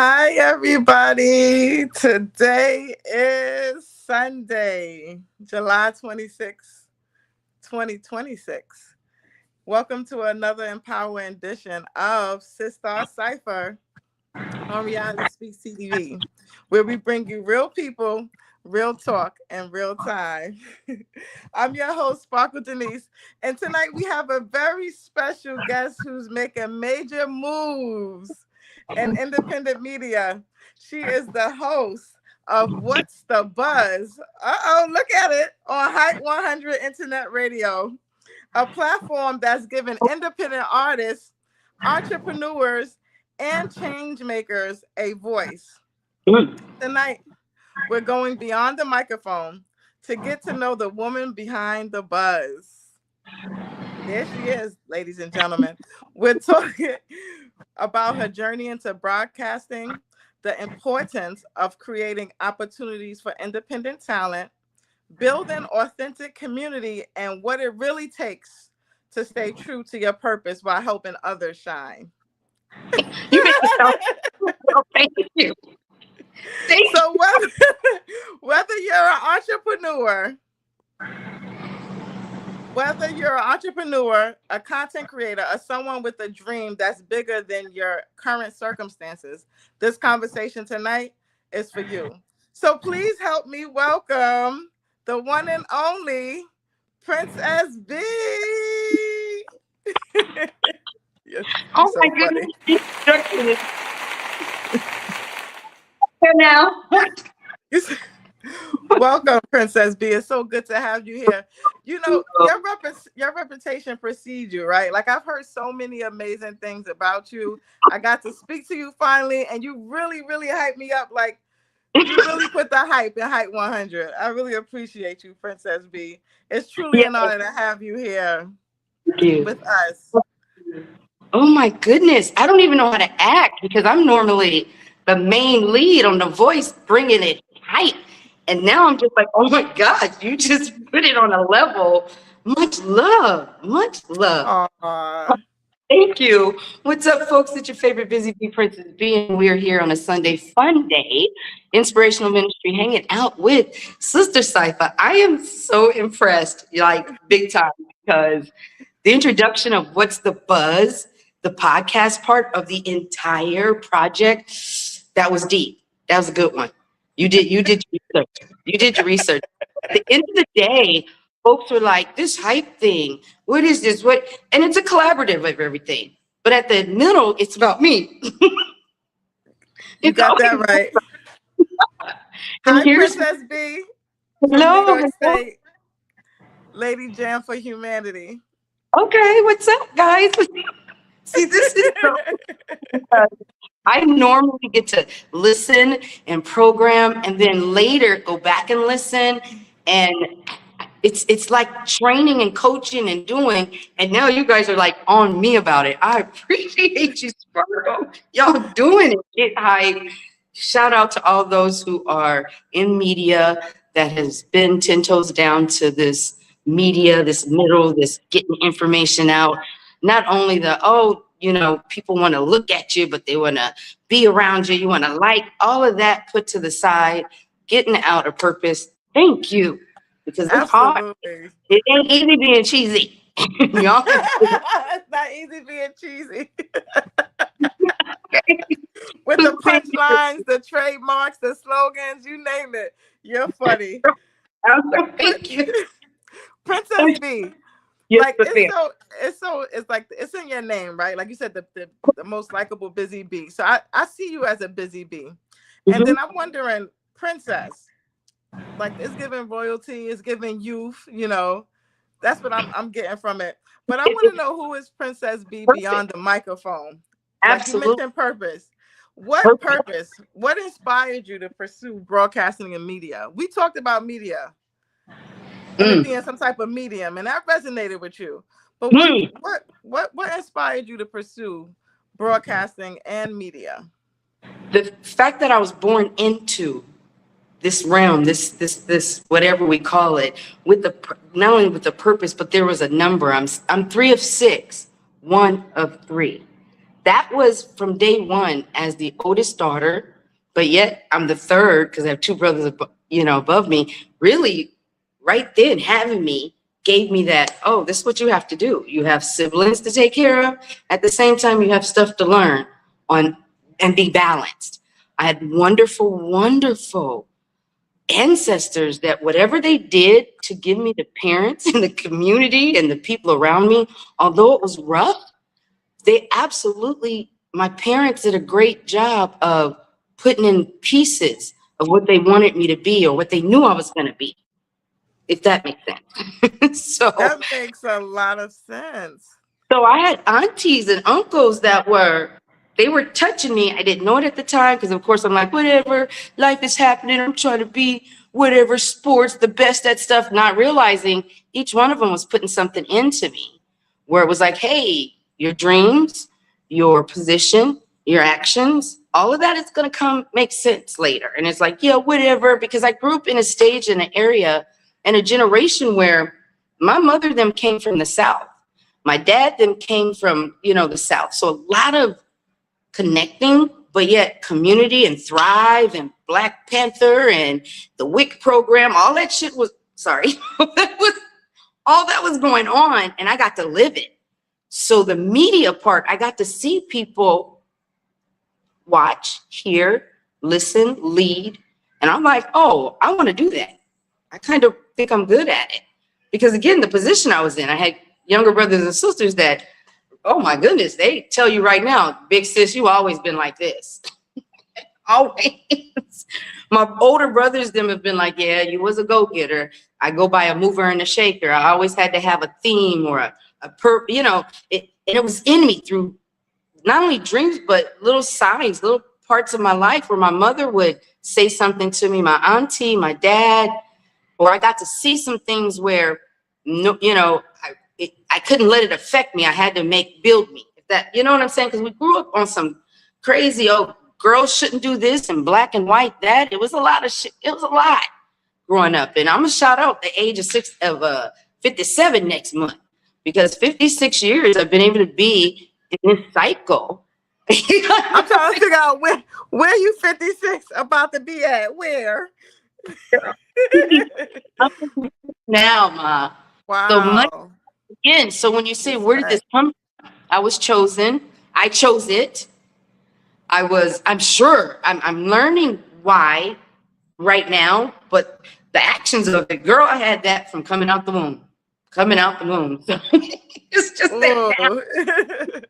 Hi, everybody. Today is Sunday, July 26th, 2026. Welcome to another empowering edition of SisStar Cipher on Reality Speaks TV, where we bring you real people, real talk, and real time. I'm your host, Sparkle Denise, and tonight we have a very special guest who's making major moves in independent media. She is the host of What's the Buzz? Look at it on Hype 100 Internet Radio, a platform that's given independent artists, entrepreneurs, and change makers a voice. Tonight, we're going beyond the microphone to get to know the woman behind the buzz. There she is, ladies and gentlemen. We're talking about her journey into broadcasting, the importance of creating opportunities for independent talent, building authentic community, and what it really takes to stay true to your purpose while helping others shine. You make it sound thank you. So whether you're an entrepreneur, a content creator, or someone with a dream that's bigger than your current circumstances, this conversation tonight is for you. So please help me welcome the one and only Princess B. Oh my goodness. Here now. Welcome, Princess B. It's so good to have you here. You know, your reputation precedes you, right? Like, I've heard so many amazing things about you. I got to speak to you finally, and you really, really hyped me up. Like, you really put the hype in Hype 100. I really appreciate you, Princess B. It's truly an honor to have you here with us. Oh my goodness. I don't even know how to act because I'm normally the main lead on The Voice, bringing it hype. And now I'm just like, oh my gosh, you just put it on a level. Much love. Much love. Aww. Thank you. What's up, folks? It's your favorite Busy Bee, Princess B, and we're here on a Sunday fun day, inspirational ministry, hanging out with SisStar Cipher. I am so impressed, like big time, because the introduction of What's the Buzz, the podcast part of the entire project, that was deep. That was a good one. You did your research. You did your research. At the end of the day, folks were like, this hype thing, what is this? What? And it's a collaborative of everything. But at the middle, it's about me. You got that right. Hi, Princess B. Hello. New York State. Lady Jam for Humanity. Okay, what's up, guys? See, this is I normally get to listen and program and then later go back and listen. And it's like training and coaching and doing. And now you guys are like on me about it. I appreciate you, Sparkle. Y'all doing it. Get hype. Shout out to all those who are in media that has been 10 toes down to this media, this middle, this getting information out. Not only people want to look at you, but they want to be around you. You want to like all of that put to the side, getting out of purpose. Thank you. Because it's hard. It ain't easy being cheesy. Y'all. It's not easy being cheesy. With the punchlines, the trademarks, the slogans, you name it. You're funny. Thank you. Princess B. Yes, like it's like it's in your name, right? Like you said, the most likable busy bee. So I see you as a busy bee. And then I'm wondering, Princess, like it's giving royalty, it's giving youth, that's what I'm getting from it. But I want to know, who is Princess B beyond the microphone? Absolutely. Like you mentioned purpose. What purpose? What inspired you to pursue broadcasting and media? We talked about media. And it being some type of medium, and that resonated with you. But what inspired you to pursue broadcasting and media? The fact that I was born into this realm, this whatever we call it, with not only with the purpose, but there was a number. I'm 3 of 6, 1 of 3. that was from day one as the oldest daughter, but yet I'm the third because I have two brothers, above me. Really, right then, having me gave me that, oh, this is what you have to do. You have siblings to take care of. At the same time, you have stuff to learn on and be balanced. I had wonderful, wonderful ancestors that whatever they did to give me the parents and the community and the people around me, although it was rough, my parents did a great job of putting in pieces of what they wanted me to be or what they knew I was going to be, if that makes sense. So that makes a lot of sense. So I had aunties and uncles they were touching me. I didn't know it at the time because, of course, I'm like, whatever, life is happening. I'm trying to be whatever, sports, the best at stuff, not realizing each one of them was putting something into me where it was like, hey, your dreams, your position, your actions, all of that is going to make sense later. And it's like, yeah, whatever, because I grew up in a stage in an area and a generation where my mother them came from the South. My dad them came from, the South. So a lot of connecting, but yet community and Thrive and Black Panther and the WIC program, all that shit was, all that was going on, and I got to live it. So the media part, I got to see people watch, hear, listen, lead, and I'm like, oh, I want to do that. I kind of think I'm good at it. Because again, the position I was in, I had younger brothers and sisters that, oh my goodness, they tell you right now, big sis, you always been like this. Always. My older brothers, them have been like, yeah, you was a go-getter. I go by a mover and a shaker. I always had to have a theme or it was in me through not only dreams, but little signs, little parts of my life where my mother would say something to me, my auntie, my dad, or I got to see some things where, I couldn't let it affect me. I had to build me. You know what I'm saying? Because we grew up on some crazy, girls shouldn't do this and black and white that. It was a lot of shit. It was a lot growing up. And I'm going to shout out the age of 57 next month, because 56 years I've been able to be in this cycle. I'm trying to figure out where you 56 about to be at. Where? Now, Ma. Wow. So when you say, where did this come from? I was chosen. I chose it. I'm sure I'm learning why right now, but the actions of it, girl, I had that from coming out the womb. So it's just that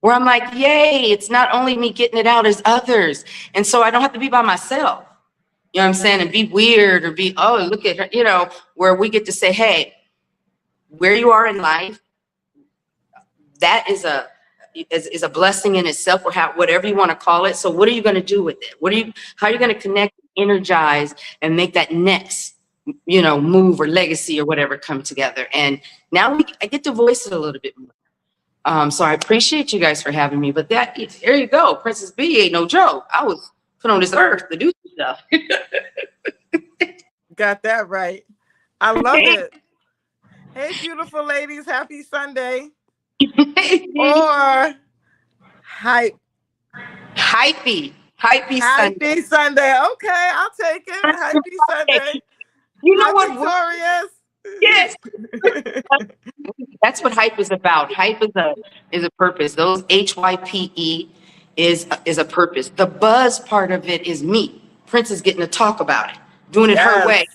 where I'm like, yay, it's not only me getting it out as others. And so I don't have to be by myself. You know what I'm saying? And be weird or be, oh, look at her, where we get to say, hey, where you are in life, that is a blessing in itself, or whatever you want to call it. So what are you going to do with it? How are you going to connect, energize, and make that next, move or legacy or whatever come together? And now I get to voice it a little bit more. So I appreciate you guys for having me. But there you go. Princess B ain't no joke. I was put on this earth to do stuff. Got that right. I love it. Hey, beautiful ladies. Happy Sunday. Or hype. Hypey Sunday. Okay, I'll take it. Hypey Sunday. You know what? Victorious. Yes. That's what hype is about. Hype is a purpose. Those HYPE is a purpose. The buzz part of it is me. Prince is getting to talk about it, doing it her way.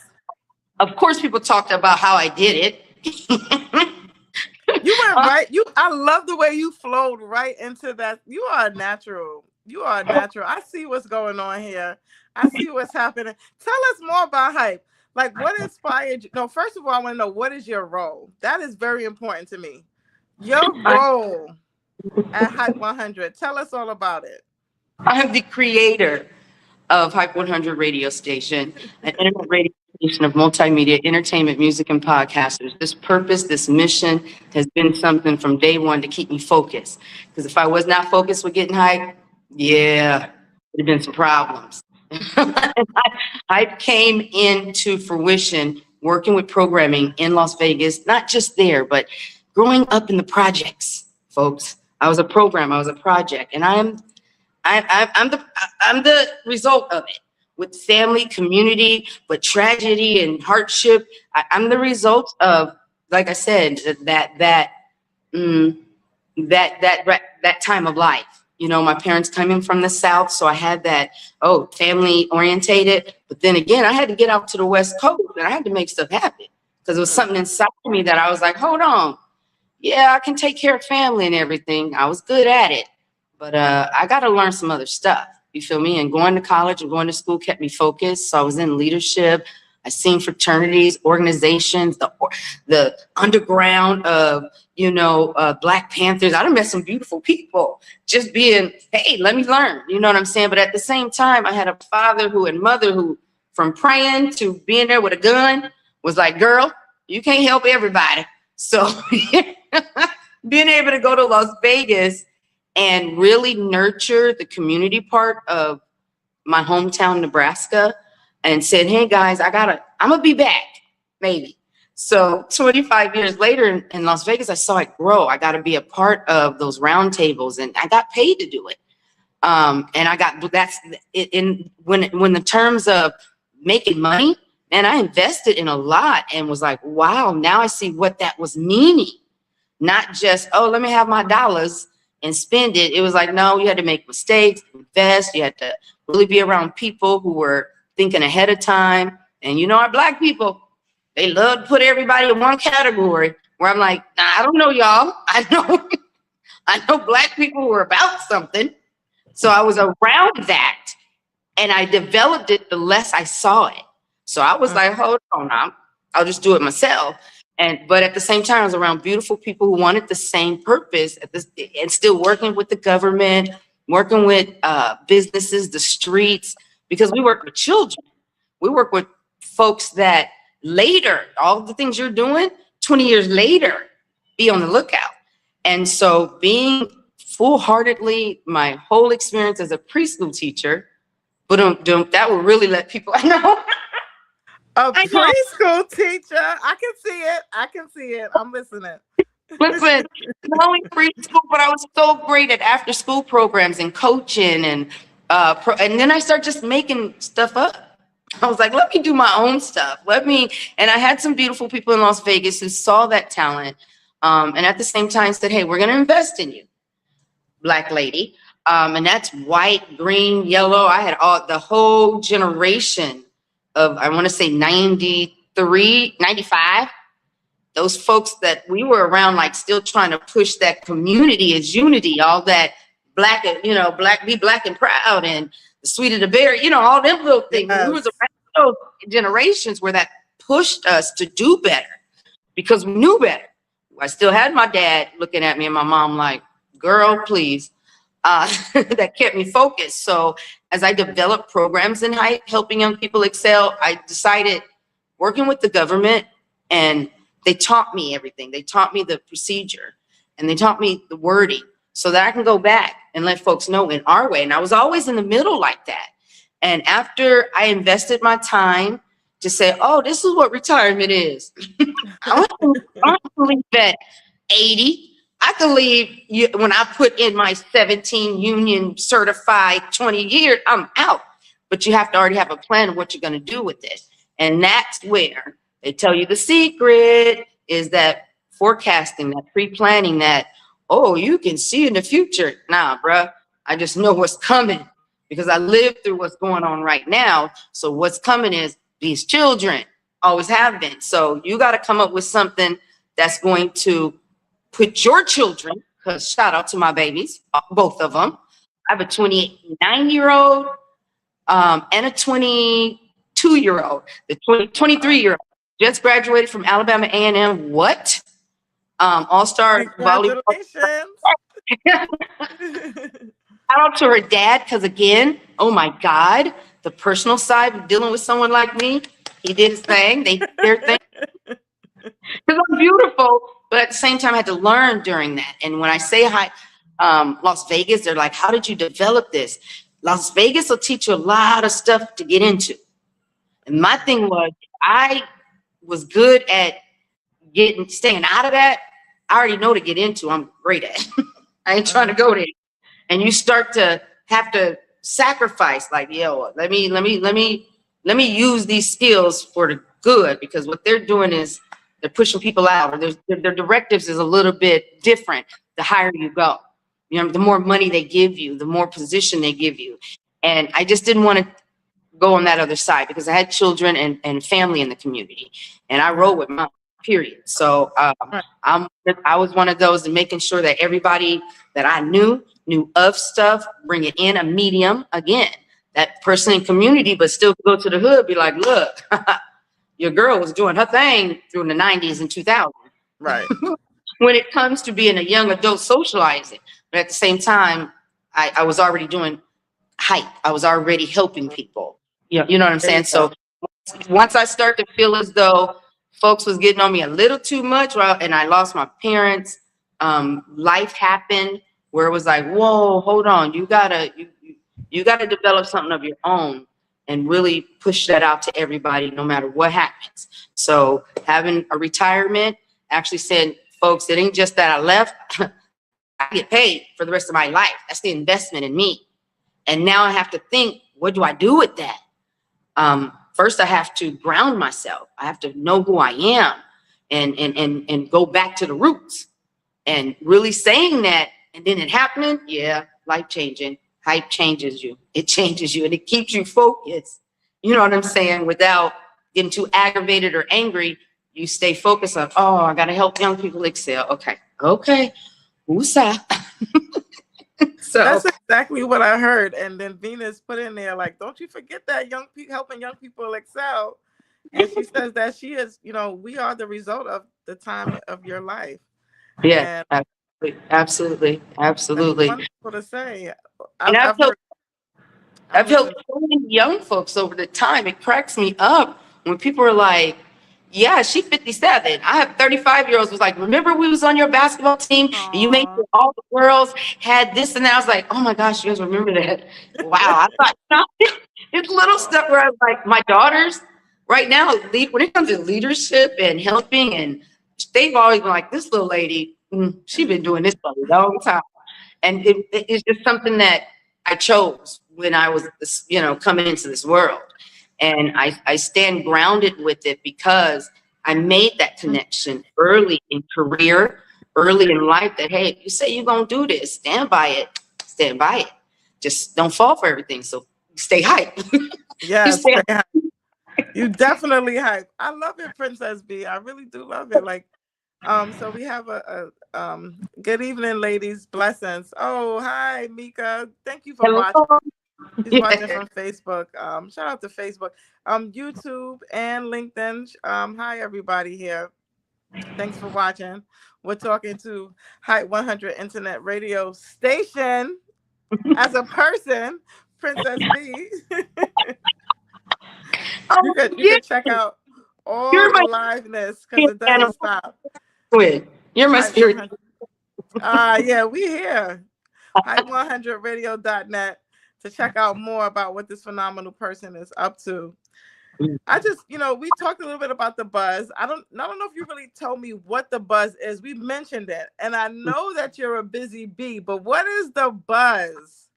Of course, people talked about how I did it. You went right. I love the way you flowed right into that. You are natural. I see what's going on here. I see what's happening. Tell us more about hype. Like, what inspired you? No, first of all, I want to know, what is your role? That is very important to me. Your role at Hype 100. Tell us all about it. I'm the creator of Hype 100 radio station, an internet radio station of multimedia, entertainment, music, and podcasters. This purpose, this mission has been something from day one to keep me focused. Because if I was not focused with getting hype, there'd have been some problems. Hype came into fruition working with programming in Las Vegas, not just there, but growing up in the projects, folks. I was a program. I was a project, and I'm the result of it, with family, community, but tragedy and hardship. I'm the result of, like I said, mm, that time of life. You know, my parents coming from the South, so I had that, family orientated. But then again, I had to get out to the West Coast, and I had to make stuff happen, because it was something inside of me that I was like, hold on, yeah, I can take care of family and everything. I was good at it, but I got to learn some other stuff. You feel me? And going to college and going to school kept me focused. So I was in leadership. I seen fraternities, organizations, the underground of, Black Panthers. I done met some beautiful people just being, hey, let me learn. You know what I'm saying? But at the same time, I had a father and mother who, from praying to being there with a gun, was like, girl, you can't help everybody. So being able to go to Las Vegas and really nurture the community part of my hometown, Nebraska, and said, hey guys, I'm gonna be back, maybe. So 25 years later in Las Vegas, I saw it grow. I got to be a part of those roundtables, and I got paid to do it. And I got, that's in when the terms of making money, and I invested in a lot and was like, wow, now I see what that was meaning. Not just, let me have my dollars and spend it. It was like, no, you had to make mistakes, invest. You had to really be around people who were thinking ahead of time. And our Black people, they love to put everybody in one category, where I'm like, nah, I don't know y'all. I know Black people who are about something. So I was around that, and I developed it the less I saw it. So I was like, hold on, I'll just do it myself. But at the same time, I was around beautiful people who wanted the same purpose and still working with the government, working with businesses, the streets, because we work with children. We work with folks that later, all the things you're doing, 20 years later, be on the lookout. And so being full-heartedly, my whole experience as a preschool teacher, but that will really let people know. A preschool teacher. I can see it. I'm listening. Listen, not only preschool, but I was so great at after-school programs and coaching, and then I started just making stuff up. I was like, let me do my own stuff. And I had some beautiful people in Las Vegas who saw that talent, and at the same time said, hey, we're going to invest in you, Black lady. And that's white, green, yellow. I had the whole generation of, I want to say 93, 95. Those folks that we were around, like still trying to push that community as unity, all that Black, be Black and proud, and the sweet of the berry, all them little things. Yes. We was around those generations where that pushed us to do better, because we knew better. I still had my dad looking at me and my mom like, girl, please. That kept me focused. So as I developed programs in helping young people excel, I decided, working with the government, and they taught me everything. They taught me the procedure, and they taught me the wording, so that I can go back and let folks know in our way. And I was always in the middle like that. And after I invested my time to say, oh, this is what retirement is. I want to leave at 80. I could leave when I put in my 17 union certified 20 years, I'm out. But you have to already have a plan of what you're going to do with it. And that's where they tell you the secret is that forecasting, that pre-planning, that, you can see in the future. Nah, bruh, I just know what's coming, because I lived through what's going on right now. So what's coming is these children always have been. So you got to come up with something that's going to put your children, because shout out to my babies, both of them. I have a 29-year-old and a 22-year-old. The 23-year-old just graduated from Alabama A&M. What? All-star volleyball. Shout out to her dad, because again, oh my God, the personal side of dealing with someone like me, he did his thing. They did their thing. Because I'm beautiful, but at the same time, I had to learn during that. And when I say hi, Las Vegas, they're like, how did you develop this? Las Vegas will teach you a lot of stuff to get into. And my thing was, I was good at staying out of that. I already know to get into, I'm great at. I ain't trying to go there. And you start to have to sacrifice, like, yo, let me use these skills for the good, because what they're doing is they're pushing people out, or their directives is a little bit different the higher you go. You know, the more money they give you, the more position they give you. And I just didn't want to go on that other side, because I had children and family in the community, and I roll with my period. So I was one of those, and making sure that everybody that I knew of stuff, bring it in a medium again, that person in community, but still go to the hood, be like, look, your girl was doing her thing through the 90s and 2000s. Right. When it comes to being a young adult socializing, but at the same time, I was already doing hype. I was already helping people. You know what I'm saying? So once I start to feel as though folks was getting on me a little too much, and I lost my parents, life happened where it was like, whoa, hold on, you gotta develop something of your own and really push that out to everybody, no matter what happens. So having a retirement, actually said, folks, it ain't just that I left. I get paid for the rest of my life. That's the investment in me. And now I have to think, what do I do with that? First, I have to ground myself. I have to know who I am and go back to the roots. And really saying that, and then it happening, yeah, life changing. Hype changes you. It changes you, and it keeps you focused. You know what I'm saying? Without getting too aggravated or angry, you stay focused on, oh, I got to help young people excel. Okay. Who's that? So that's exactly what I heard. And then Venus put in there, like, don't you forget that helping young people excel. And she says that she is, we are the result of the time of your life. Yeah, and absolutely. That's wonderful to say. I've helped so many young folks over the time. It cracks me up when people are like, yeah, she's 57. I have 35-year-olds was like, remember we was on your basketball team and you made sure all the girls had this and that. I was like, oh my gosh, you guys remember that? Wow. I thought it's little stuff where I was like, my daughters right now, when it comes to leadership and helping, and they've always been like, this little lady, she's been doing this for a long time. And it's just something that I chose when I was, coming into this world. And I stand grounded with it because I made that connection early in career, early in life, that, hey, if you say you're going to do this, stand by it. Just don't fall for everything. So stay hype. Yes, stay hype. You definitely hype. I love it, Princess B. I really do love it. Like, so we have a good evening, ladies. Blessings. Oh, hi, Mika. Thank you for watching. She's watching from Facebook. Shout out to Facebook, YouTube, and LinkedIn. Hi, everybody here. Thanks for watching. We're talking to Hype 100 Internet Radio Station as a person, Princess B. You could check out all the liveness because it doesn't stop. You're my spirit. Yeah, we here. Hype100radio.net to check out more about what this phenomenal person is up to. I just, we talked a little bit about the buzz. I don't know if you really told me what the buzz is. We mentioned it, and I know that you're a busy bee, but what is the buzz?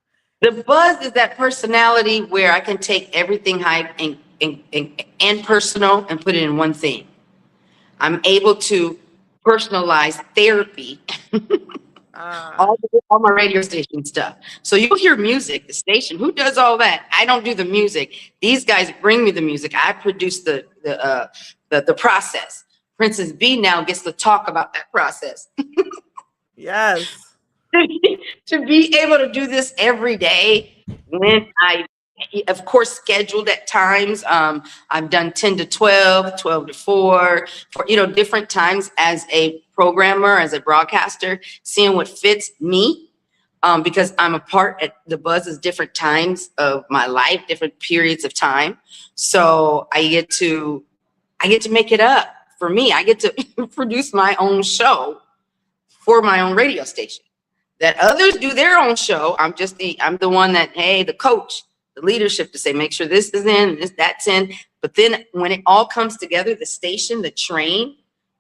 The buzz is that personality where I can take everything hype and personal and put it in one thing. I'm able to personalize therapy. All my radio station stuff. So you'll hear music, the station. Who does all that? I don't do the music. These guys bring me the music. I produce the process. Princess B now gets to talk about that process. Yes. To be able to do this every day, when I, of course, scheduled at times. I've done 10 to 12, 12 to 4, for different times as a programmer, as a broadcaster, seeing what fits me, because I'm a part at the buzz is different times of my life, different periods of time. So I get to make it up for me. I get to produce my own show for my own radio station. That others do their own show. I'm the one that, hey, the coach, the leadership to say, make sure this is in, that's in. But then when it all comes together, the station, the train,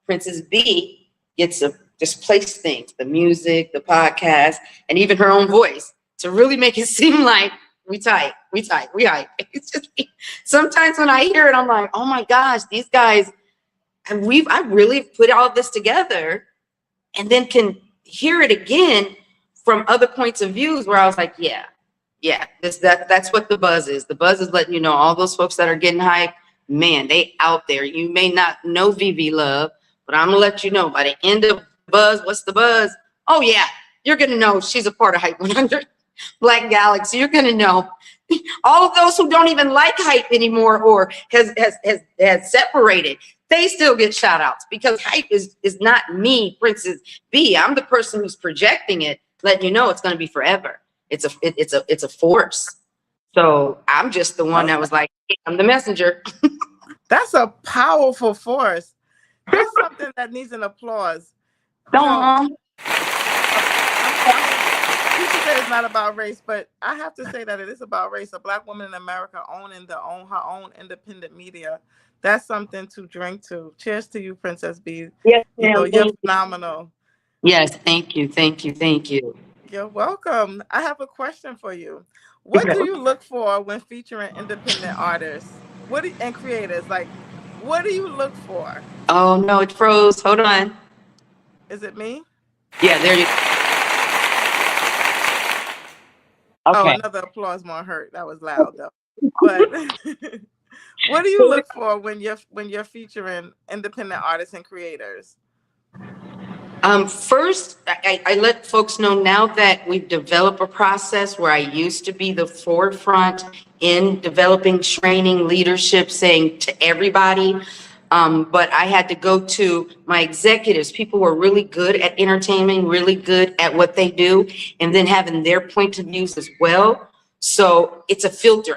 Princess B gets to just place things, the music, the podcast, and even her own voice to really make it seem like we tight. It's just, sometimes when I hear it, I'm like, oh my gosh, these guys, and I really put all this together, and then can hear it again from other points of views where I was like, yeah, that's what the buzz is. The buzz is letting you know all those folks that are getting hyped, man, they out there. You may not know VV Love, but I'm gonna let you know by the end of buzz, what's the buzz? Oh yeah, you're gonna know she's a part of Hype 100 Black Galaxy. You're gonna know all of those who don't even like Hype anymore or has separated. They still get shout outs because Hype is not me, Princess B. I'm the person who's projecting it, letting you know it's gonna be forever. It's a force. So I'm just the one that was like, I'm the messenger. That's a powerful force. That's something that needs an applause. You know, people say it's not about race, but I have to say that it is about race. A Black woman in America owning her own independent media. That's something to drink to. Cheers to you, Princess B. Yes, you're phenomenal. Yes, thank you. You're welcome. I have a question for you. What do you look for when featuring independent artists? And creators? Like, what do you look for? Oh no, it froze. Hold on. Is it me? Yeah, there you go. Okay. Oh, another applause won't hurt. That was loud though. But what do you look for when you're featuring independent artists and creators? First, I let folks know now that we've developed a process where I used to be the forefront in developing training, leadership, saying to everybody, but I had to go to my executives, people who are really good at entertainment, really good at what they do, and then having their point of views as well. So it's a filter.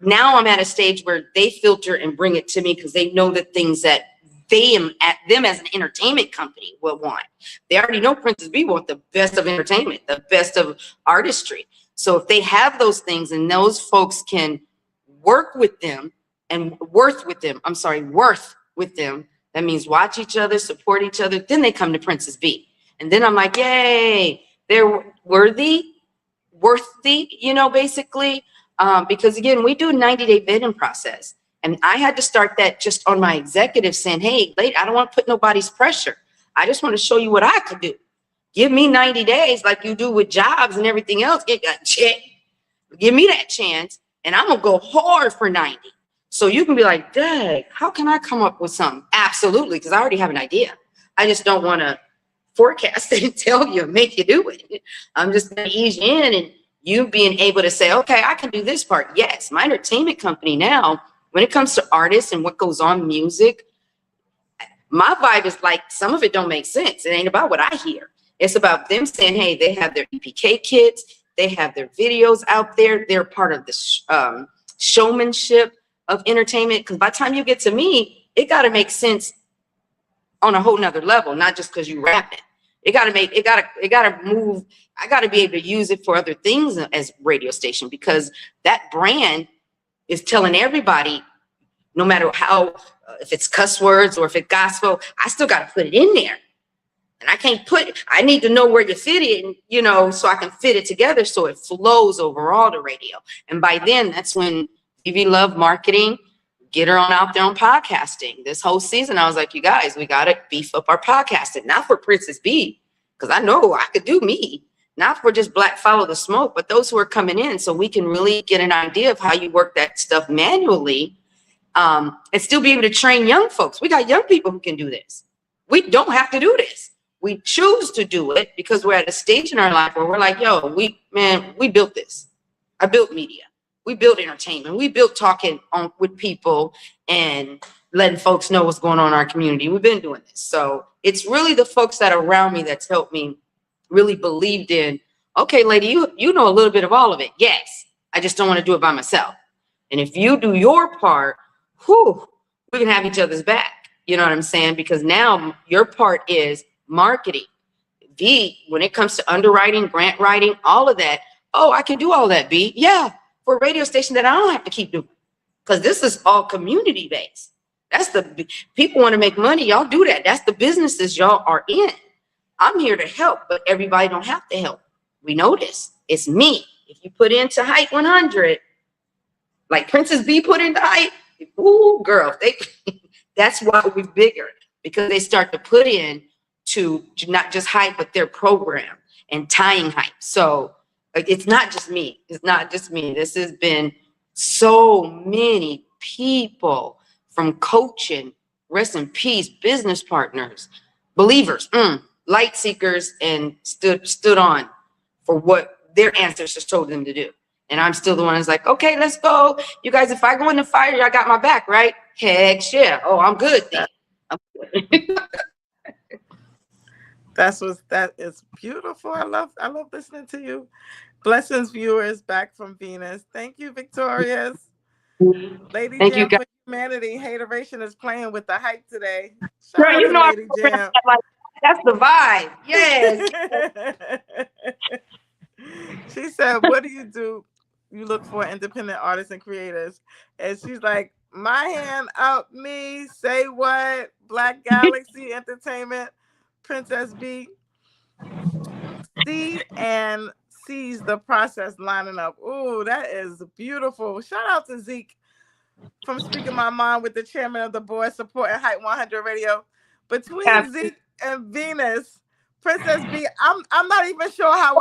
Now I'm at a stage where they filter and bring it to me because they know the things that them as an entertainment company will want. They already know Princess B want the best of entertainment, the best of artistry. So if they have those things and those folks can work with them and worth with them, that means watch each other, support each other, then they come to Princess B. And then I'm like, yay, they're worthy, basically. Because again, we do a 90-day bidding process. And I had to start that just on my executive saying, hey, I don't want to put nobody's pressure. I just want to show you what I could do. Give me 90 days like you do with jobs and everything else. Give me that chance and I'm going to go hard for 90. So you can be like, dang, how can I come up with something? Absolutely, because I already have an idea. I just don't want to forecast it and tell you and make you do it. I'm just going to ease you in and you being able to say, okay, I can do this part. Yes, my entertainment company now, when it comes to artists and what goes on music, my vibe is like some of it don't make sense. It ain't about what I hear. It's about them saying, hey, they have their EPK kits, they have their videos out there, they're part of the showmanship of entertainment. Because by the time you get to me, it got to make sense on a whole nother level, not just because you rap it. It got to move. I got to be able to use it for other things as radio station because that brand is telling everybody, no matter how, if it's cuss words or if it's gospel, I still got to put it in there. And I need to know where you fit it, so I can fit it together so it flows overall to radio. And by then, that's when VV Love Marketing, get her on out there on podcasting. This whole season, I was like, you guys, we got to beef up our podcasting, not for Princess B, because I know I could do me. Not for just Black Follow the Smoke, but those who are coming in so we can really get an idea of how you work that stuff manually and still be able to train young folks. We got young people who can do this. We don't have to do this. We choose to do it because we're at a stage in our life where we're like, yo, we built this. I built media. We built entertainment. We built talking with people and letting folks know what's going on in our community. We've been doing this. So it's really the folks that are around me that's helped me really believed in, okay, lady, you know a little bit of all of it. Yes, I just don't want to do it by myself. And if you do your part, we can have each other's back. You know what I'm saying? Because now your part is marketing. When it comes to underwriting, grant writing, all of that. Oh, I can do all that, B. Yeah, for a radio station that I don't have to keep doing. Because this is all community based. That's people want to make money. Y'all do that. That's the businesses y'all are in. I'm here to help, but everybody don't have to help. We know this. It's me. If you put into height 100, like Princess B put into height, ooh, girl, that's why we're bigger, because they start to put in to not just height, but their program and tying height. So it's not just me. It's not just me. This has been so many people, from coaching, rest in peace, business partners, believers, light seekers, and stood on for what their ancestors told them to do. And I'm still the one who's like, okay, let's go. You guys, if I go in the fire, y'all got my back, right? Heck yeah. Oh, I'm good then. That is beautiful. I love listening to you. Blessings, viewers, back from Venus. Thank you, Victorious. Lady Thank Jam you, guys. for Humanity. Hateration is playing with the hype today. Shout Girl, out you to know Lady Jam. like, that's the vibe. Yes. She said, what do? You look for independent artists and creators. And she's like, my hand up, me, say what? Black Galaxy Entertainment, Princess B. See and sees the process lining up. Ooh, that is beautiful. Shout out to Zeke from Speaking My Mind with the chairman of the board supporting Height 100 Radio. Between Zeke and Venus, Princess B, I'm not even sure how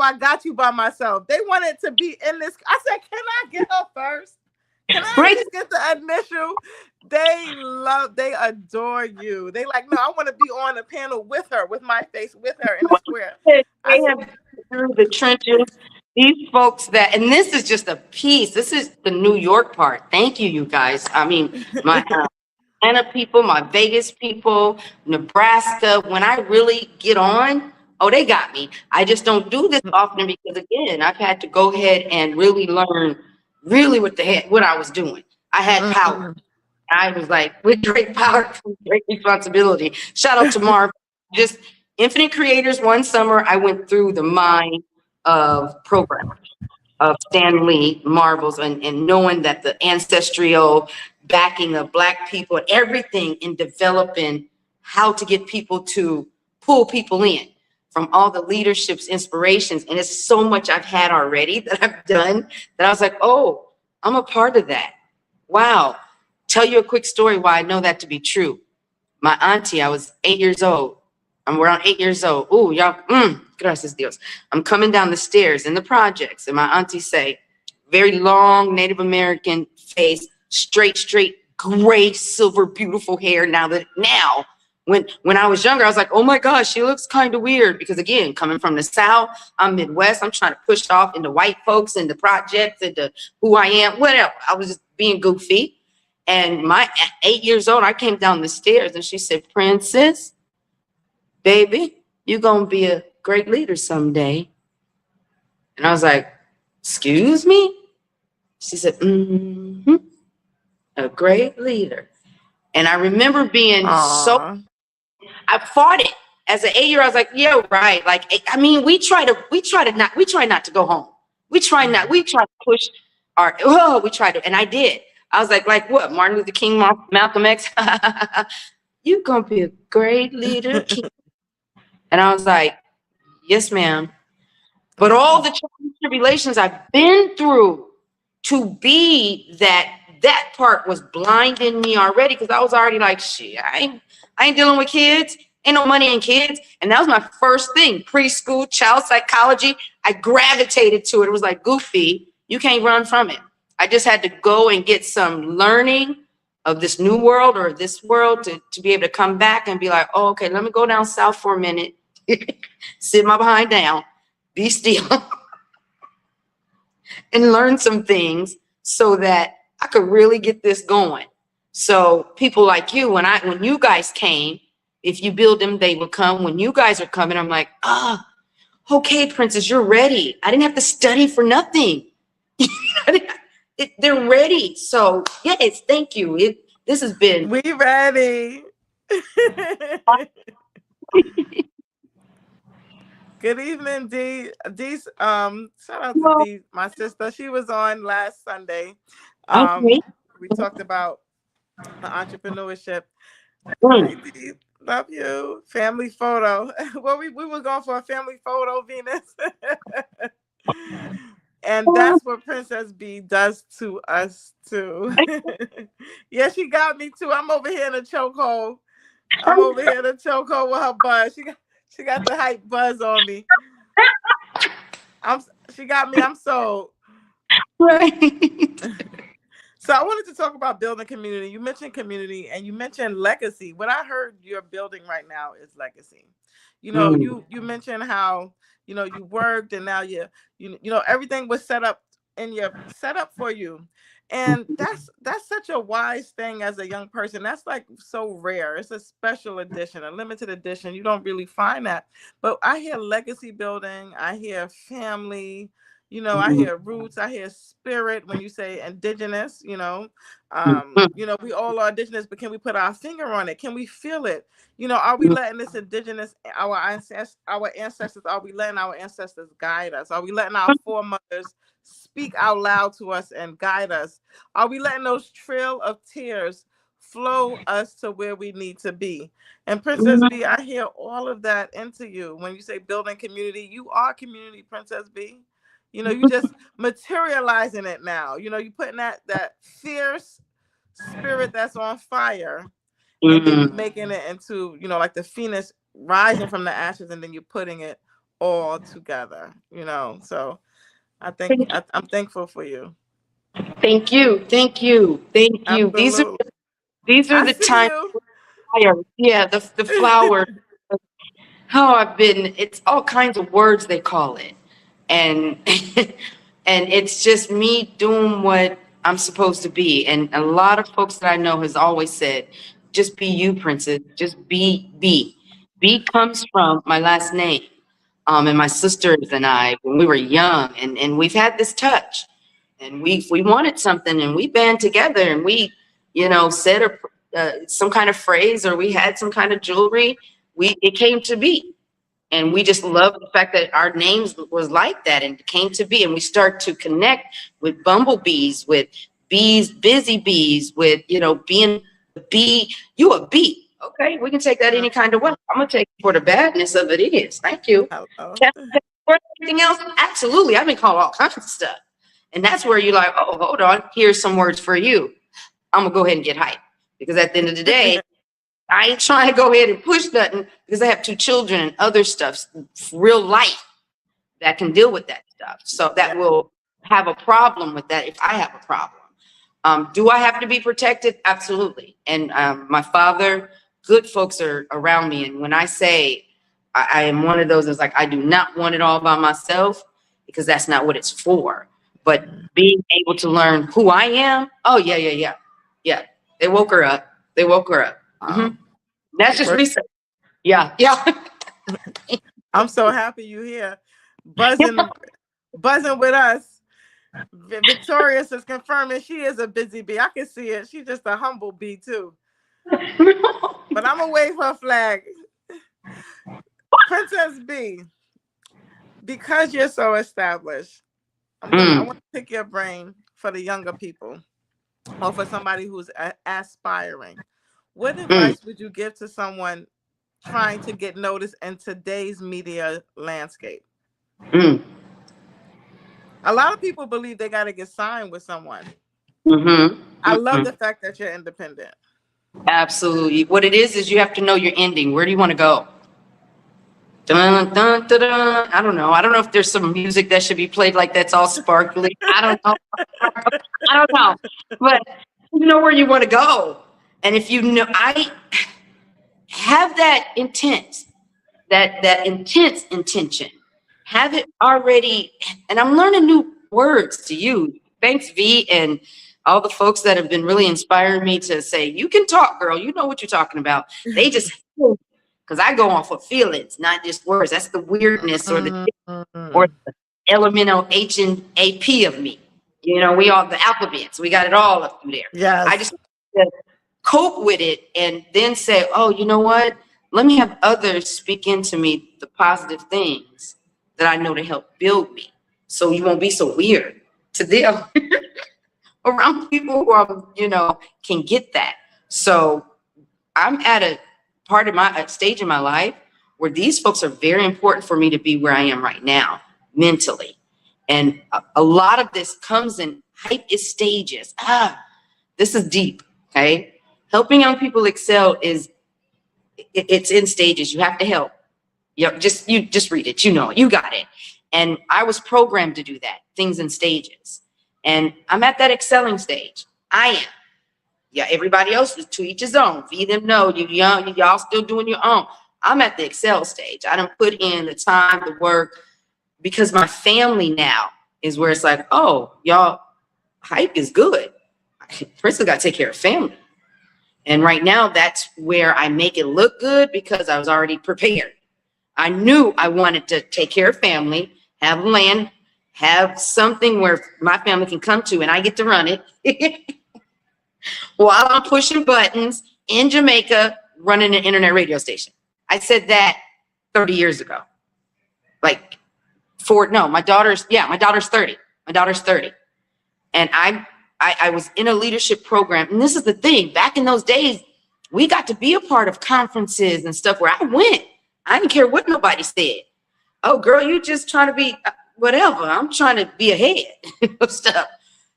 I got you by myself. They wanted to be in this. I said, can I get her first? Can I at least get the initial? They adore you. They like, no, I want to be on the panel with her, with my face, with her in the square. They have been through the trenches. These folks and this is just a piece. This is the New York part. Thank you, you guys. I mean, my Atlanta people, my Vegas people, Nebraska. When I really get on, oh, they got me. I just don't do this often because, again, I've had to go ahead and really learn what I was doing. I had power. I was like, with great power comes great responsibility. Shout out to Marv. Just Infinite Creators. One summer, I went through the mind of programmers, of Stan Lee, Marvels, and knowing that the ancestral backing of Black people, everything in developing how to get people to pull people in from all the leaderships, inspirations. And it's so much I've had already that I've done that I was like, oh, I'm a part of that. Wow. Tell you a quick story why I know that to be true. My auntie, I was 8 years old. I'm around 8 years old. Ooh, y'all, gracias Dios. I'm coming down the stairs in the projects, and my auntie say, very long Native American face, straight, gray, silver, beautiful hair. Now, when I was younger, I was like, oh my gosh, she looks kind of weird. Because again, coming from the South, I'm Midwest. I'm trying to push off into white folks, into projects, into who I am, whatever. I was just being goofy. And at 8 years old, I came down the stairs and she said, Princess, baby, you're going to be a great leader someday. And I was like, excuse me? She said, a great leader. And I remember being I fought it. As an 8-year-old, I was like, yeah, right. Like, I mean, we try not to go home. We try to push and I did. I was like what? Martin Luther King, Malcolm X? You're going to be a great leader. And I was like, yes, ma'am. But all the tribulations I've been through to be that part was blinding me already, because I was already like, shit, I ain't dealing with kids. Ain't no money in kids. And that was my first thing. Preschool, child psychology. I gravitated to it. It was like, goofy, you can't run from it. I just had to go and get some learning of this new world or this world to be able to come back and be like, oh, okay, let me go down south for a minute, sit my behind down, be still, and learn some things so that I could really get this going. So people like you, when you guys came, if you build them, they will come. When you guys are coming, I'm like, okay, Princess, you're ready. I didn't have to study for nothing. They're ready. So yes, thank you. This has been. We ready. Good evening, Dee. Dee's, shout out to Dee, my sister. She was on last Sunday. Okay. We talked about entrepreneurship. Hi, Mm. Dee. Love you. Family photo. Well, we were going for a family photo, Venus. And that's what Princess B does to us too. Yeah, she got me too. I'm over here in a chokehold. I'm over here in a chokehold with her buzz. She got the hype buzz on me. I'm she got me. I'm sold. Right. So I wanted to talk about building community. You mentioned community and you mentioned legacy. What I heard you're building right now is legacy. You know, Mm. you mentioned how, you worked and now everything was set up in your set up for you. And that's such a wise thing as a young person. That's like so rare. It's a special edition, a limited edition. You don't really find that. But I hear legacy building, I hear family, I Mm. hear roots, I hear spirit when you say indigenous, Mm. we all are indigenous, but can we put our finger on it? Can we feel it? Are we letting this indigenous, our ancestors, are we letting our ancestors guide us? Are we letting our foremothers speak out loud to us and guide us? Are we letting those trail of tears flow us to where we need to be? And Princess B, I hear all of that into you. When you say building community, you are community, Princess B. You just materializing it now. You putting that fierce spirit that's on fire, and then you Mm. making it into, like the phoenix rising from the ashes, and then you're putting it all together. So I'm thankful for you. Thank you. Thank you. Thank you. Absolutely. These are I the see times. you. Yeah, the flower. Oh, it's all kinds of words they call it. And and it's just me doing what I'm supposed to be. And a lot of folks that I know has always said, just be you, princess. Just be B. B comes from my last name. And my sisters and I, when we were young, and we've had this touch. And we wanted something and we band together and we, said some kind of phrase, or we had some kind of jewelry. It came to be. And we just love the fact that our names was like that and it came to be. And we start to connect with bumblebees, with bees, busy bees, with, being a bee. You a bee. Okay, we can take that any kind of way. I'm going to take it for the badness of it is. Thank you. Hello. Can I take it for anything else? Absolutely. I've been called all kinds of stuff. And that's where you're like, oh, hold on. Here's some words for you. I'm going to go ahead and get hyped. Because at the end of the day, I ain't trying to go ahead and push nothing because I have 2 children and other stuff, real life that can deal with that stuff. So that will have a problem with that if I have a problem. Do I have to be protected? Absolutely. And my father, good folks are around me. And when I say I am one of those that's like, I do not want it all by myself because that's not what it's for. But being able to learn who I am. Oh, yeah, yeah, yeah. Yeah. They woke her up. They woke her up. Mm-hmm. That's just research. Yeah, yeah. I'm so happy you here, buzzing with us. Victorious is confirming she is a busy bee. I can see it. She's just a humble bee too. But I'm gonna wave her flag. Princess B, because you're so established, I want to pick your brain for the younger people, or for somebody who's aspiring. What advice would you give to someone trying to get noticed in today's media landscape? A lot of people believe they got to get signed with someone. I love the fact that you're independent. Absolutely. What it is you have to know your ending. Where do you want to go? Dun, dun, dun, dun. I don't know. I don't know if there's some music that should be played like that's all sparkly. I don't know. I don't know. But you know where you want to go. And if you know, I have that intent, that intense intention. Have it already, and I'm learning new words to use. Thanks, V, and all the folks that have been really inspiring me to say, you can talk, girl. You know what you're talking about. They just, because I go off of feelings, not just words. That's the weirdness or the elemental H and AP of me. We all the alphabets. We got it all up through there. Yes. I just cope with it and then say, oh, you know what? Let me have others speak into me the positive things that I know to help build me. So you won't be so weird to them around people who are, can get that. So I'm at a part of my stage in my life where these folks are very important for me to be where I am right now mentally. And a lot of this comes in hype is stages. This is deep. Okay. Helping young people excel it's in stages. You have to help. You just read it. You know, you got it. And I was programmed to do that, things in stages. And I'm at that excelling stage. I am. Yeah, everybody else is to each his own. Feed them know you young, y'all still doing your own. I'm at the excel stage. I don't put in the time, the work, because my family now is where it's like, oh, y'all, hype is good. First, I got to take care of family. And right now, that's where I make it look good because I was already prepared. I knew I wanted to take care of family, have land, have something where my family can come to and I get to run it while I'm pushing buttons in Jamaica, running an internet radio station. I said that 30 years ago. Like my daughter's 30. My daughter's 30. And I was in a leadership program. And this is the thing, back in those days, we got to be a part of conferences and stuff where I went. I didn't care what nobody said. Oh, girl, you just trying to be whatever. I'm trying to be ahead of stuff.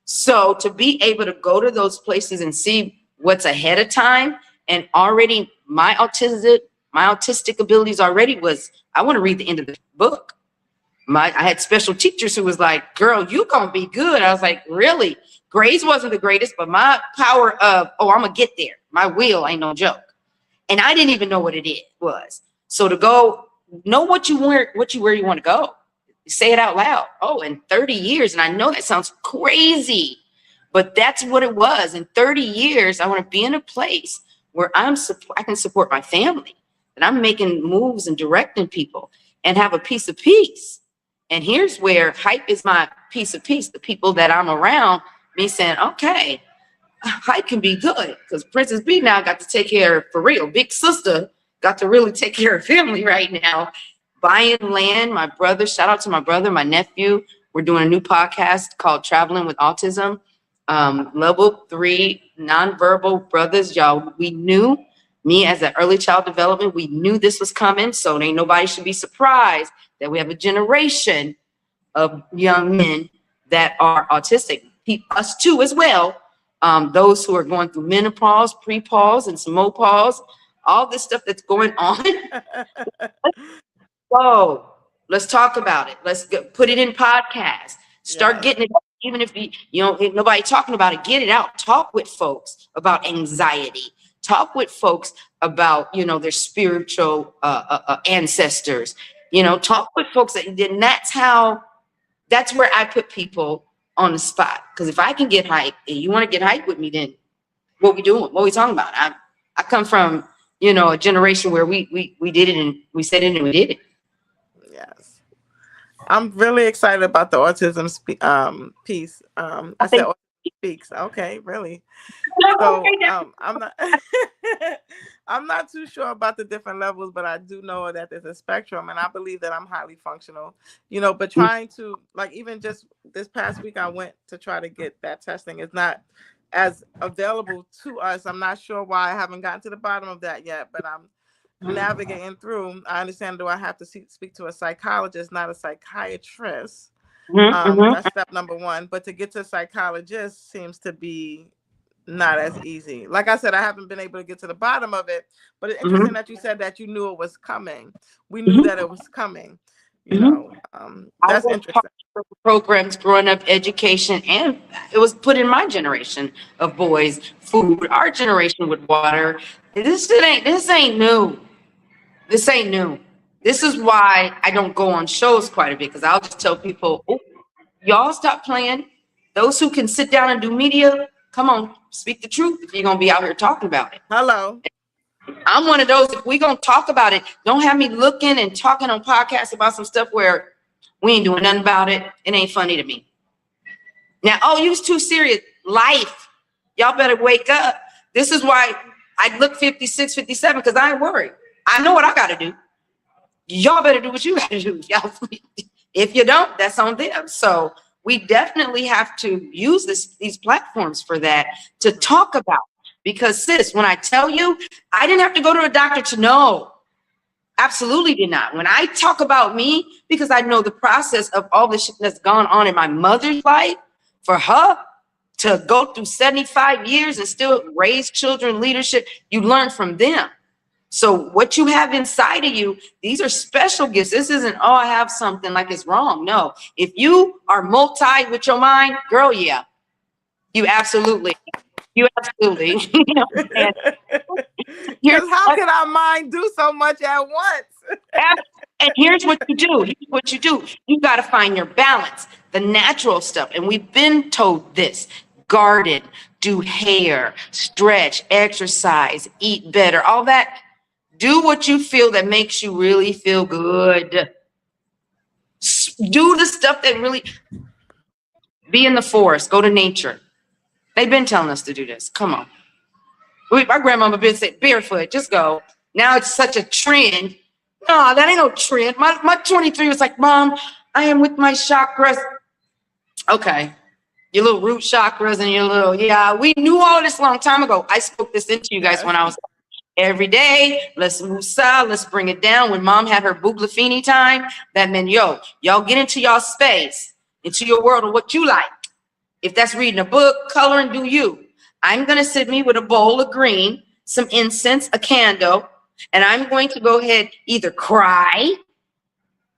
So to be able to go to those places and see what's ahead of time, and already my autistic abilities already was, I want to read the end of the book. I had special teachers who was like, girl, you gonna be good. I was like, really? Grades wasn't the greatest, but my power of, I'm gonna get there. My will ain't no joke. And I didn't even know what it was. So to go know where you want to go. Say it out loud. Oh, in 30 years. And I know that sounds crazy, but that's what it was. In 30 years, I want to be in a place where I can support my family, and I'm making moves and directing people and have a piece of peace. And here's where hype is my piece of peace. The people that I'm around, me saying, okay, hype can be good, because Princess B now got to take care of, for real. Big sister got to really take care of family right now. Buying land, my brother, shout out to my brother, my nephew. We're doing a new podcast called Traveling with Autism. Level 3 nonverbal brothers, y'all. We knew, me as an early child development, we knew this was coming. So ain't nobody should be surprised that we have a generation of young men that are autistic. Us too as well. Those who are going through menopause, pre-pause, and some menopause, all this stuff that's going on. So let's talk about it. Let's put it in podcasts. Start getting it, even if nobody talking about it, get it out. Talk with folks about anxiety. Talk with folks about, their spiritual ancestors. Talk with folks. Then that's where I put people on the spot. Because if I can get hype and you want to get hype with me, then what we doing? What we talking about? I come from, a generation where we did it, and we said it and we did it. Yes. I'm really excited about the autism piece. I said autism speaks. Okay, really. So I'm not too sure about the different levels, but I do know that there's a spectrum, and I believe that I'm highly functional, but trying to, like, even just this past week, I went to try to get that testing. It's not as available to us. I'm not sure why. I haven't gotten to the bottom of that yet, but I'm navigating through. I understand, do I have to speak to a psychologist, not a psychiatrist? That's step number one. But to get to a psychologist seems to be not as easy. Like I said, I haven't been able to get to the bottom of it, but it's interesting that you said that you knew it was coming. We knew that it was coming. That's interesting. Programs growing up, education, and it was put in my generation of boys, food, our generation with water. This ain't new. This ain't new. This is why I don't go on shows quite a bit, because I'll just tell people, y'all stop playing. Those who can sit down and do media, come on, speak the truth if you're going to be out here talking about it. Hello. I'm one of those, if we're going to talk about it, don't have me looking and talking on podcasts about some stuff where we ain't doing nothing about it. It ain't funny to me. Now, you was too serious. Life. Y'all better wake up. This is why I look 56, 57, because I ain't worried. I know what I got to do. Y'all better do what you got to do. Y'all, if you don't, that's on them. So we definitely have to use these platforms for that, to talk about Because sis, when I tell you, I didn't have to go to a doctor to know. Absolutely did not. When I talk about me, because I know the process of all the shit that's gone on in my mother's life, for her to go through 75 years and still raise children, leadership, you learn from them. So what you have inside of you, these are special gifts. This isn't, oh, I have something like it's wrong. No, if you are multi with your mind, girl, yeah, you absolutely. You absolutely. You know, and Because how can our mind do so much at once? and here's what you do. Here's what you do. You got to find your balance, the natural stuff. And we've been told this: garden, do hair, stretch, exercise, eat better, all that. Do what you feel that makes you really feel good. Do the stuff that really, be in the forest, go to nature. They've been telling us to do this. Come on. My grandmama been saying barefoot, just go. Now it's such a trend. No, that ain't no trend. My 23 was like, Mom, I am with my chakras. Okay. Your little root chakras and your little, yeah, we knew all of this a long time ago. I spoke this into you guys when I was every day. Let's musa, let's bring it down. When Mom had her Buglafini time, that meant, yo, y'all get into y'all space, into your world of what you like. If that's reading a book, coloring, do you. I'm going to sit me with a bowl of green, some incense, a candle, and I'm going to go ahead, either cry,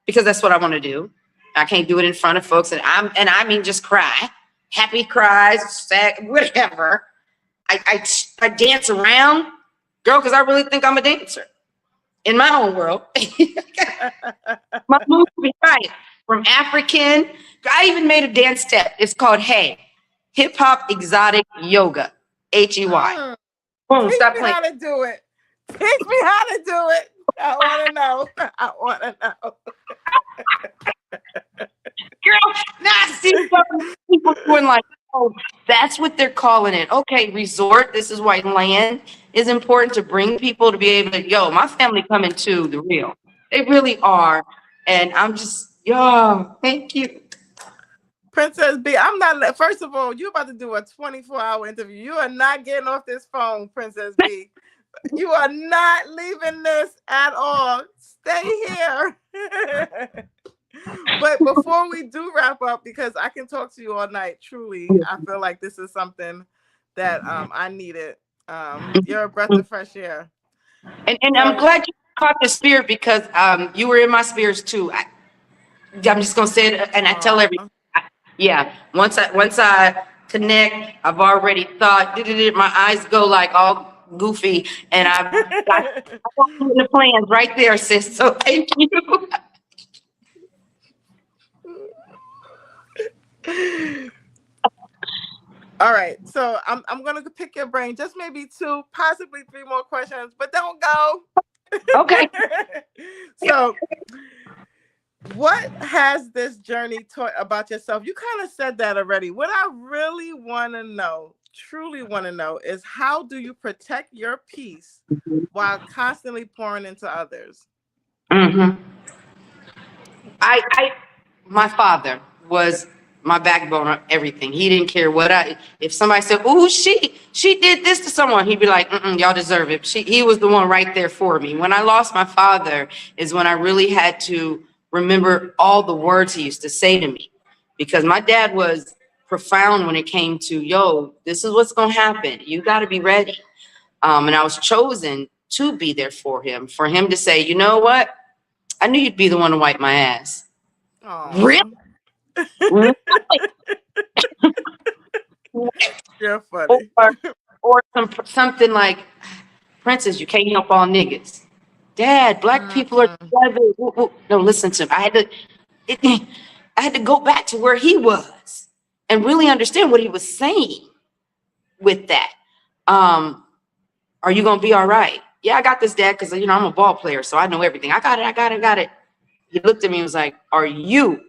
because that's what I want to do. I can't do it in front of folks, and I mean just cry. Happy cries, sad, whatever. I dance around, girl, because I really think I'm a dancer in my own world. My moves be right. From African, I even made a dance step. It's called Hey, Hip Hop Exotic Yoga, HEY. Boom, Teach stop me playing. how to do it. Teach me how to do it. I want to know. I want to know. Girl, now I see some people doing like, oh, that's what they're calling it. Okay, resort. This is why land is important, to bring people to be able to, yo, my family coming to the real. They really are. And I'm just, yo, thank you. Princess B, I'm not, first of all, you're about to do a 24-hour interview. You are not getting off this phone, Princess B. You are not leaving this at all. Stay here. But before we do wrap up, because I can talk to you all night, truly, I feel like this is something that I needed. You're a breath of fresh air. And I'm glad you caught the spirit, because you were in my spirits too. I'm just gonna say it, and I tell everyone, yeah. Once I connect, I've already thought. My eyes go like all goofy, and I've got the plans right there, sis. So thank you. All right, so I'm gonna pick your brain, just maybe 2, possibly 3 more questions, but don't go. Okay. So, what has this journey taught about yourself? You kind of said that already. What I really want to know, truly want to know, is how do you protect your peace while constantly pouring into others? Mm-hmm. My father was my backbone of everything. He didn't care what if somebody said, "Ooh, she did this to someone," he'd be like, "Y'all deserve it." He was the one right there for me. When I lost my father is when I really had to remember all the words he used to say to me, because my dad was profound when it came to, yo, this is what's gonna happen. You got to be ready. And I was chosen to be there for him to say, you know what? I knew you'd be the one to wipe my ass. Aww. Really? You're funny. Or something like, Princess, you can't help all niggas. Dad, black people are together. No, listen to him. I had to go back to where he was and really understand what he was saying with that. Are you gonna be all right? Yeah, I got this, Dad, because I'm a ball player, so I know everything. I got it. He looked at me and was like, are you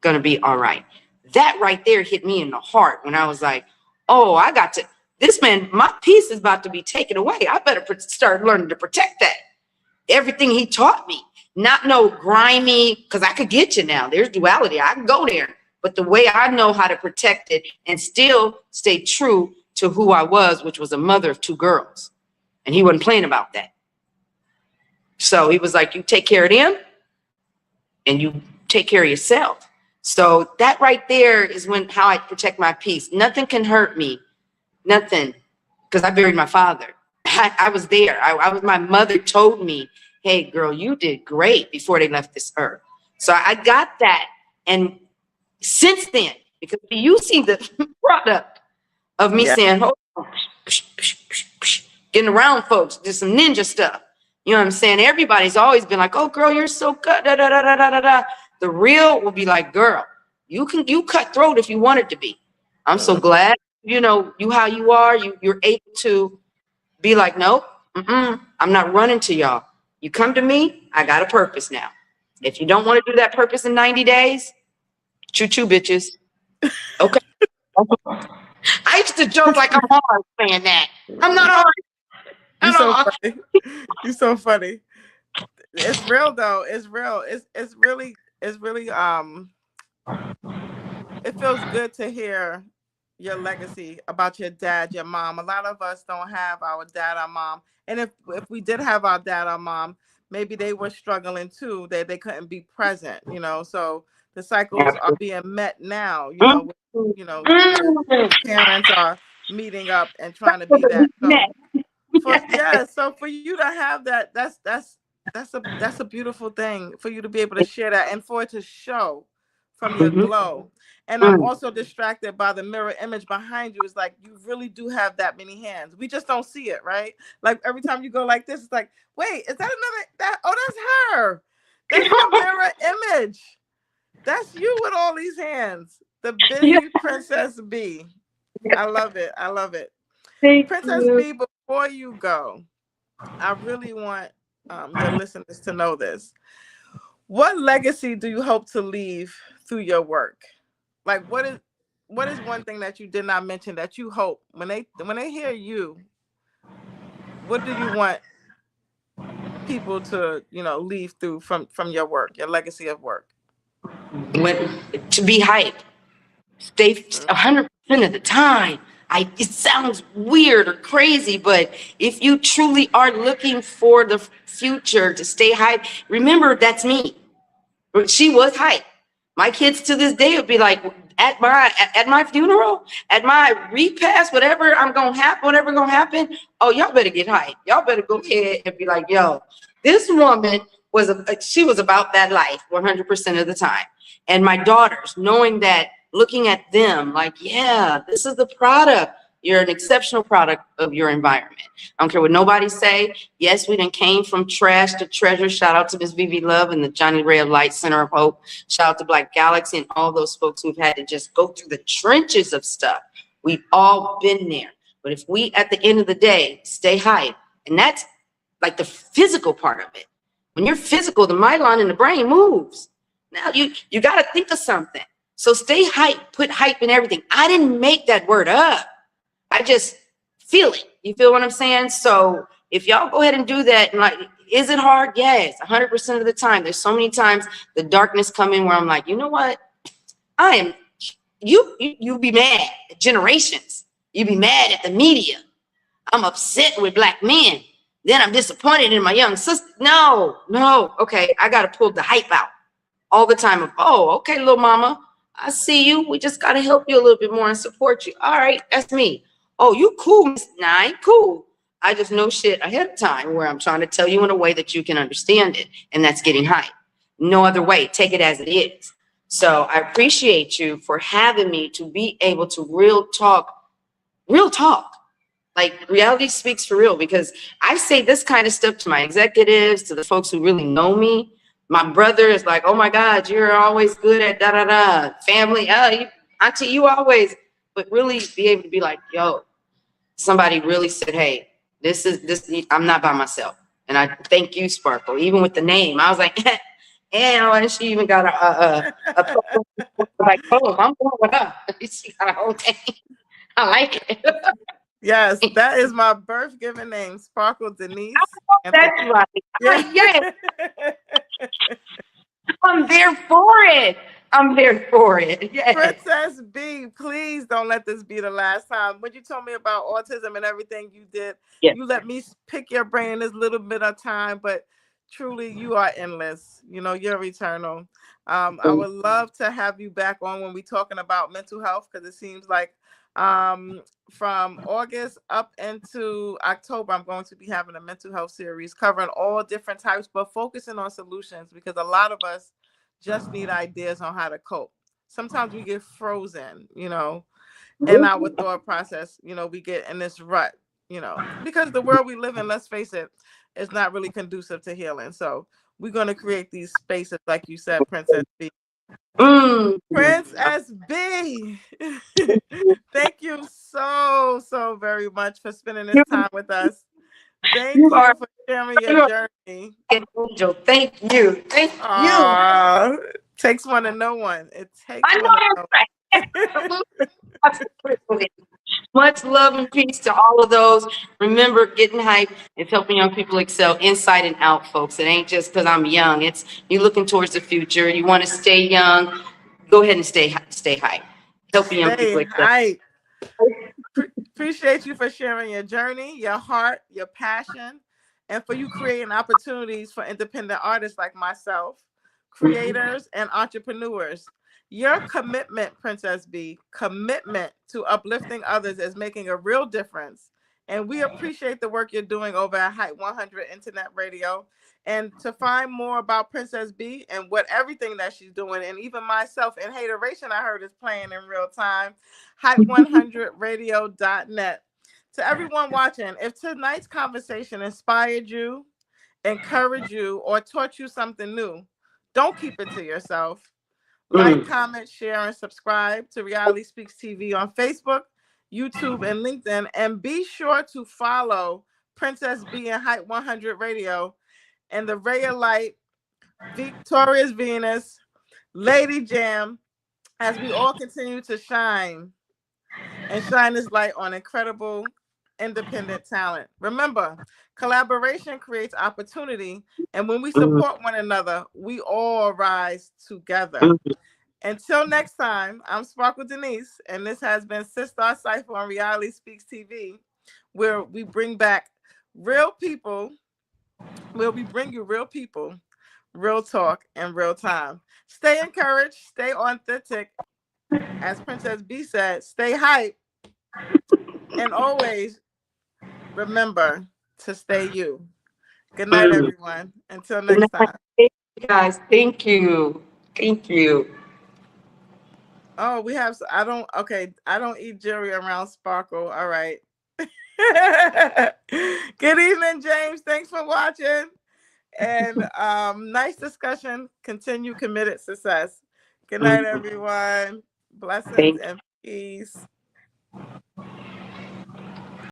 gonna be all right? That right there hit me in the heart when I was like, oh, this man, my peace is about to be taken away. I better start learning to protect that. Everything he taught me, not no grimy, because I could get you now. There's duality. I can go there. But the way I know how to protect it and still stay true to who I was, which was a mother of 2 girls. And he wasn't playing about that. So he was like, you take care of them and you take care of yourself. So that right there is how I protect my peace. Nothing can hurt me. Nothing. Because I buried my father. I was there. My mother told me, hey, girl, you did great before they left this earth. So I got that. And since then, because you see the product of me saying, oh, getting around folks, do some ninja stuff. You know what I'm saying? Everybody's always been like, oh, girl, you're so good. Da, da, da, da, da, da. The real will be like, girl, you cut throat if you want it to be. I'm so glad, you know, how you are. You're able to be like, nope, I'm not running to y'all. You come to me, I got a purpose now. If you don't want to do that purpose in 90 days, choo-choo, bitches. Okay. I used to joke like I'm hard saying that. I'm not hard. You're so funny. You're so funny. It's real though. It's real. It's really it feels good to hear your legacy about your dad, your mom. A lot of us don't have our dad or mom. And if we did have our dad or mom, maybe they were struggling too. They couldn't be present, you know. So the cycles are being met now, parents are meeting up and trying to be that. So for you to have that, that's a beautiful thing for you to be able to share that and for it to show from your glow. And I'm also distracted by the mirror image behind you. It's like you really do have that many hands. We just don't see it, right? Like every time you go like this, it's like, wait, is that oh, that's her. That's your mirror image. That's you with all these hands. The busy Princess B. I love it. I love it. Princess B, before you go, I really want your listeners to know this. What legacy do you hope to leave through your work? Like, what is one thing that you did not mention that you hope when they hear you? What do you want people to leave through from your work, your legacy of work? To be hype. Stay 100% of the time. It sounds weird or crazy, but if you truly are looking for the future to stay hype, remember that's me. She was hype. My kids to this day would be like, at my funeral, at my repast, whatever gonna happen. Oh, y'all better get hype. Y'all better go ahead and be like, yo, this woman she was about that life 100% of the time. And my daughters, knowing that, looking at them like, yeah, this is the product. You're an exceptional product of your environment. I don't care what nobody say. Yes, we done came from trash to treasure. Shout out to Miss Vivi Love and the Johnny Ray of Light Center of Hope. Shout out to Black Galaxy and all those folks who've had to just go through the trenches of stuff. We've all been there. But if we, at the end of the day, stay hype, and that's like the physical part of it. When you're physical, the myelin in the brain moves. Now you got to think of something. So stay hype, put hype in everything. I didn't make that word up. I just feel it. You feel what I'm saying? So if y'all go ahead and do that, and like, is it hard? Yes, 100% of the time. There's so many times the darkness come in where I'm like, you know what? You be mad at generations. You be mad at the media. I'm upset with black men. Then I'm disappointed in my young sister. No. Okay, I got to pull the hype out all the time of, oh, okay, little mama, I see you. We just got to help you a little bit more and support you. All right, that's me. Oh, you cool, Miss Nine, cool. I just know shit ahead of time where I'm trying to tell you in a way that you can understand it. And that's getting hype. No other way. Take it as it is. So I appreciate you for having me to be able to real talk. Like reality speaks for real, because I say this kind of stuff to my executives, to the folks who really know me. My brother is like, oh my God, you're always good at da-da-da. Family, auntie, you always, but really be able to be like, yo, somebody really said, hey, this, I'm not by myself. And I thank you, Sparkle, even with the name. I was like, and she even got a like, oh, I'm going with her. She got a whole thing. I like it. Yes, that is my birth given name, Sparkle Denise. That's right. Yeah. I'm there for it. I'm there for it. Yes. Princess B, please don't let this be the last time. When you told me about autism and everything you did, Yes. you let me pick your brain in this little bit of time, but truly you are endless. You know, you're eternal. I would love to have you back on when we're talking about mental health, because it seems like from August up into October, I'm going to be having a mental health series covering all different types, but focusing on solutions, because a lot of us just need ideas on how to cope. Sometimes we get frozen, you know, in our thought process. You know, we get in this rut, you know, because the world we live in, let's face it, is not really conducive to healing. So we're going to create these spaces, like you said, Princess B. Princess B, thank you so very much for spending this time with us. Thank You are you for sharing your journey. an angel. Thank you. Thank you. Takes one to know one. It takes I one to know know that's one. right. Absolutely. Much love and peace to all of those. Remember, getting hype is helping young people excel inside and out, folks. It ain't just because I'm young. It's you looking towards the future. You want to stay young. Go ahead and stay hype. Helping young Stay people excel. hype. Appreciate you for sharing your journey, your heart, your passion, and for you creating opportunities for independent artists like myself, creators, and entrepreneurs. Your commitment, Princess B, commitment to uplifting others is making a real difference. And we appreciate the work you're doing over at Height 100 Internet Radio. And to find more about Princess B and what everything that she's doing, and even myself in Hateration, I heard is playing in real time, hype100radio.net. To everyone watching, if tonight's conversation inspired you, encouraged you, or taught you something new, don't keep it to yourself. Like, comment, share, and subscribe to Reality Speaks TV on Facebook, YouTube, and LinkedIn. And be sure to follow Princess B and Hype 100 Radio and the Ray of Light, Victorious Venus, Lady Jam, as we all continue to shine and shine this light on incredible independent talent. Remember, collaboration creates opportunity, and when we support one another, we all rise together. Until next time, I'm Sparkle Denise, and this has been SisStar Cipher on Reality Speaks TV, where we bring back real people, where we bring you real people, real talk, and real time. Stay encouraged, stay authentic. As Princess B said, stay hype, and always remember to stay you. Good night, everyone. Until Good next night. time. Thank you, guys. Thank you. Thank you. Oh, we have, okay, I don't eat jewelry around Sparkle. All right. Good evening, James. Thanks for watching. And nice discussion. Continue committed success. Good night, everyone. Blessings Thank and peace.